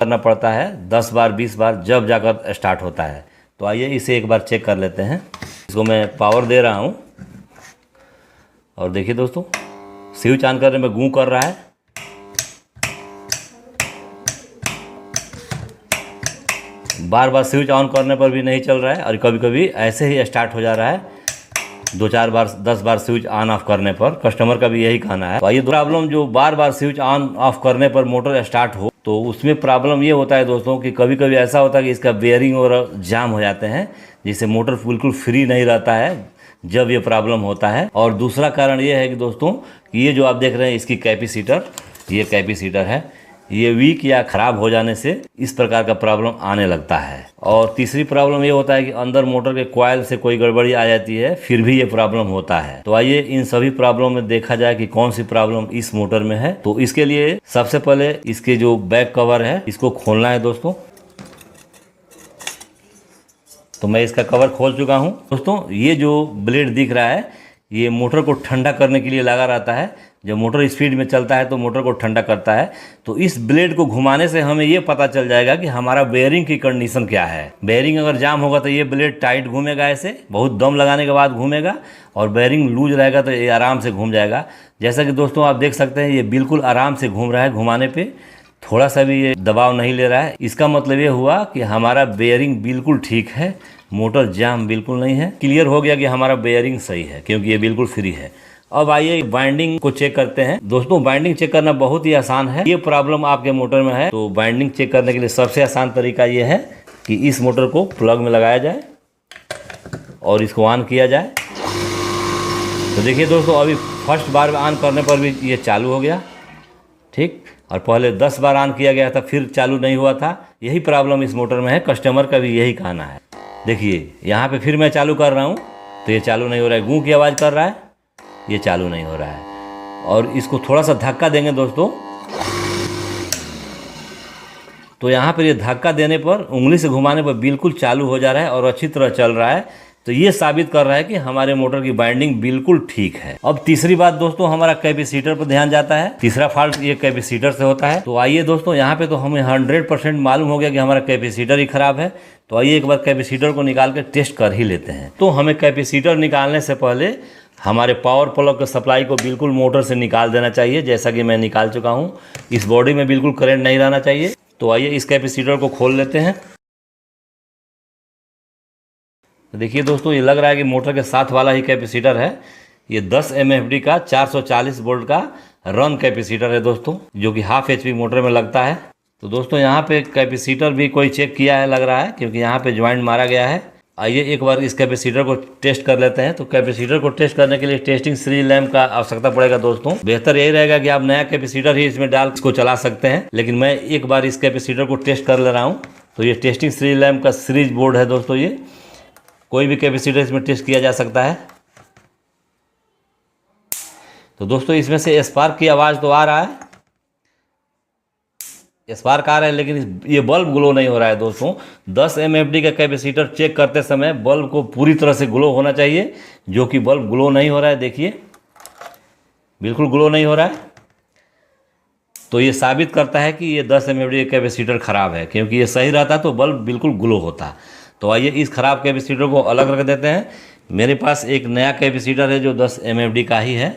करना पड़ता है 10 बार 20 बार, जब जाकर स्टार्ट होता है। तो आइए इसे एक बार चेक कर लेते हैं। इसको मैं पावर दे रहा हूँ और देखिए दोस्तों, स्विच ऑन करने में गूं कर रहा है। बार बार स्विच ऑन करने पर भी नहीं चल रहा है और कभी कभी ऐसे ही स्टार्ट हो जा रहा है 2-4 बार 10 बार स्विच ऑन ऑफ करने पर। कस्टमर का भी यही कहना है। तो ये प्रॉब्लम जो बार बार स्विच ऑन ऑफ करने पर मोटर स्टार्ट हो, तो उसमें प्रॉब्लम ये होता है दोस्तों कि कभी कभी ऐसा होता है कि इसका बेयरिंग और जाम हो जाते हैं, जिससे मोटर बिल्कुल फ्री नहीं रहता है जब ये प्रॉब्लम होता है। और दूसरा कारण ये है कि दोस्तों, ये जो आप देख रहे हैं इसकी कैपेसिटर, ये कैपेसिटर है, ये वीक या ख़राब हो जाने से इस प्रकार का प्रॉब्लम आने लगता है। और तीसरी प्रॉब्लम ये होता है कि अंदर मोटर के कॉइल से कोई गड़बड़ी आ जाती है, फिर भी ये प्रॉब्लम होता है। तो आइए इन सभी प्रॉब्लम में देखा जाए कि कौन सी प्रॉब्लम इस मोटर में है। तो इसके लिए सबसे पहले इसके जो बैक कवर है इसको खोलना है दोस्तों। तो मैं इसका कवर खोल चुका हूँ दोस्तों। ये जो ब्लेड दिख रहा है ये मोटर को ठंडा करने के लिए लगा रहता है। जब मोटर स्पीड में चलता है तो मोटर को ठंडा करता है। तो इस ब्लेड को घुमाने से हमें ये पता चल जाएगा कि हमारा बेयरिंग की कंडीशन क्या है। बेयरिंग अगर जाम होगा तो ये ब्लेड टाइट घूमेगा, ऐसे बहुत दम लगाने के बाद घूमेगा, और बेयरिंग लूज रहेगा तो ये आराम से घूम जाएगा। जैसा कि दोस्तों आप देख सकते हैं ये बिल्कुल आराम से घूम रहा है, घुमाने पे थोड़ा सा भी ये दबाव नहीं ले रहा है। इसका मतलब ये हुआ कि हमारा बेयरिंग बिल्कुल ठीक है, मोटर जाम बिल्कुल नहीं है। क्लियर हो गया कि हमारा बेयरिंग सही है क्योंकि ये बिल्कुल फ्री है। अब आइए बाइंडिंग को चेक करते हैं दोस्तों। बाइंडिंग चेक करना बहुत ही आसान है। ये प्रॉब्लम आपके मोटर में है तो बाइंडिंग चेक करने के लिए सबसे आसान तरीका ये है कि इस मोटर को प्लग में लगाया जाए और इसको ऑन किया जाए। तो देखिए दोस्तों, अभी फर्स्ट बार ऑन करने पर भी ये चालू हो गया, ठीक। और पहले 10 बार ऑन किया गया था फिर चालू नहीं हुआ था। यही प्रॉब्लम इस मोटर में है, कस्टमर का भी यही कहना है। देखिए यहाँ पे फिर मैं चालू कर रहा हूँ तो ये चालू नहीं हो रहा है, गूं की आवाज़ कर रहा है, ये चालू नहीं हो रहा है। और इसको थोड़ा सा धक्का देंगे दोस्तों, तो यहाँ पर ये धक्का देने पर, उंगली से घुमाने पर बिल्कुल चालू हो जा रहा है और अच्छी तरह चल रहा है। तो ये साबित कर रहा है कि हमारे मोटर की बाइंडिंग बिल्कुल ठीक है। अब तीसरी बात दोस्तों, हमारा कैपेसिटर पर ध्यान जाता है। तीसरा फॉल्ट ये कैपेसिटर से होता है। तो आइए दोस्तों, यहाँ पे तो हमें 100% मालूम हो गया कि हमारा कैपेसिटर ही खराब है। तो आइए एक बार कैपेसिटर को निकाल के टेस्ट कर ही लेते हैं। तो हमें कैपेसिटर निकालने से पहले हमारे पावर प्लग के सप्लाई को बिल्कुल मोटर से निकाल देना चाहिए, जैसा कि मैं निकाल चुका हूँ। इस बॉडी में बिल्कुल करंट नहीं रहना चाहिए। तो आइए इस कैपेसिटर को खोल लेते हैं। तो देखिए दोस्तों, ये लग रहा है कि मोटर के साथ वाला ही कैपेसिटर है। ये 10 MFD का 440 वोल्ट का रन कैपेसिटर है दोस्तों, जो कि हाफ HP मोटर में लगता है। तो दोस्तों यहाँ पे कैपेसिटर भी कोई चेक किया है लग रहा है, क्योंकि यहाँ पे ज्वाइंट मारा गया है। आइए एक बार इस कैपेसिटर को टेस्ट कर लेते हैं। तो कैपेसिटर को टेस्ट करने के लिए टेस्टिंग सीरीज लैंप का आवश्यकता पड़ेगा दोस्तों। बेहतर यही रहेगा कि आप नया कैपेसिटर ही इसमें डाल इसको चला सकते हैं, लेकिन मैं एक बार इस कैपेसिटर को टेस्ट कर ले रहा हूँ। तो ये टेस्टिंग सीरीज लैंप का सीरीज बोर्ड है दोस्तों। ये कोई भी कैपेसिटर इसमें टेस्ट किया जा सकता है। तो दोस्तों इसमें से स्पार्क की आवाज़ तो आ रहा है, स्पार्क आ रहा है, लेकिन ये बल्ब ग्लो नहीं हो रहा है दोस्तों। 10 MFD का कैपेसिटर चेक करते समय बल्ब को पूरी तरह से ग्लो होना चाहिए, जो कि बल्ब ग्लो नहीं हो रहा है। देखिए बिल्कुल ग्लो नहीं हो रहा है। तो ये साबित करता है कि ये 10 MFD का कैपेसिटर ख़राब है, क्योंकि ये सही रहता तो बल्ब बिल्कुल ग्लो होता। तो आइए इस ख़राब कैपेसिटर को अलग रख देते हैं। मेरे पास एक नया कैपेसिटर है जो 10 MFD का ही है।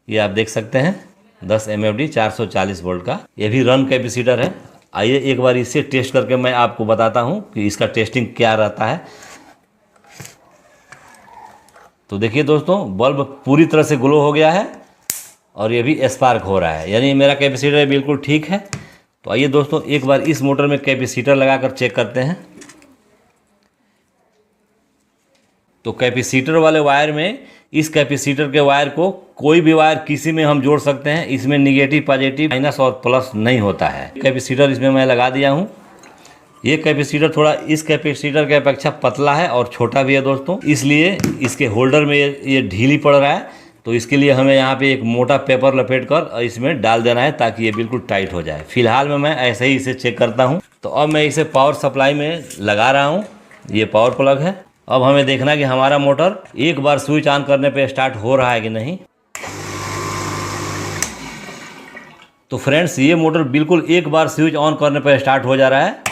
ये आप देख सकते हैं 10 MFD 440 वोल्ट का, ये भी रन कैपेसिटर है। आइए एक बार इसे टेस्ट करके मैं आपको बताता हूँ कि इसका टेस्टिंग क्या रहता है। तो देखिए दोस्तों, बल्ब पूरी तरह से ग्लो हो गया है और ये भी स्पार्क हो रहा है, यानी मेरा कैपेसिटर बिल्कुल ठीक है। तो आइए दोस्तों एक बार इस मोटर में कैपेसिटर लगाकर चेक करते हैं। तो कैपेसिटर वाले वायर में, इस कैपेसिटर के वायर को कोई भी वायर किसी में हम जोड़ सकते हैं। इसमें निगेटिव, पॉजिटिव, माइनस और प्लस नहीं होता है। कैपेसिटर इसमें मैं लगा दिया हूँ। ये कैपेसिटर थोड़ा इस कैपेसिटर की अपेक्षा पतला है और छोटा भी है दोस्तों, इसलिए इसके होल्डर में ये ढीली पड़ रहा है। तो इसके लिए हमें यहाँ पे एक मोटा पेपर लपेट कर इसमें डाल देना है ताकि ये बिल्कुल टाइट हो जाए। फिलहाल में मैं ऐसे ही इसे चेक करता हूँ। तो अब मैं इसे पावर सप्लाई में लगा रहा हूँ। ये पावर प्लग है। अब हमें देखना है कि हमारा मोटर एक बार स्विच ऑन करने पे स्टार्ट हो रहा है कि नहीं। तो फ्रेंड्स ये मोटर बिल्कुल एक बार स्विच ऑन करने पर स्टार्ट हो जा रहा है,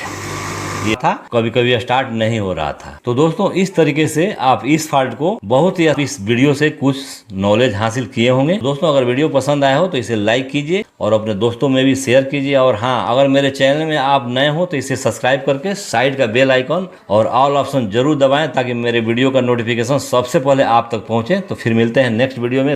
ये था कभी कभी स्टार्ट नहीं हो रहा था। तो दोस्तों इस तरीके से आप इस फॉल्ट को बहुत ही इस वीडियो से कुछ नॉलेज हासिल किए होंगे। दोस्तों अगर वीडियो पसंद आया हो तो इसे लाइक कीजिए और अपने दोस्तों में भी शेयर कीजिए। और हाँ, अगर मेरे चैनल में आप नए हो तो इसे सब्सक्राइब करके साइड का बेल आइकॉन और ऑल ऑप्शन जरूर दबाएं ताकि मेरे वीडियो का नोटिफिकेशन सबसे पहले आप तक पहुंचे। तो फिर मिलते हैं नेक्स्ट वीडियो में।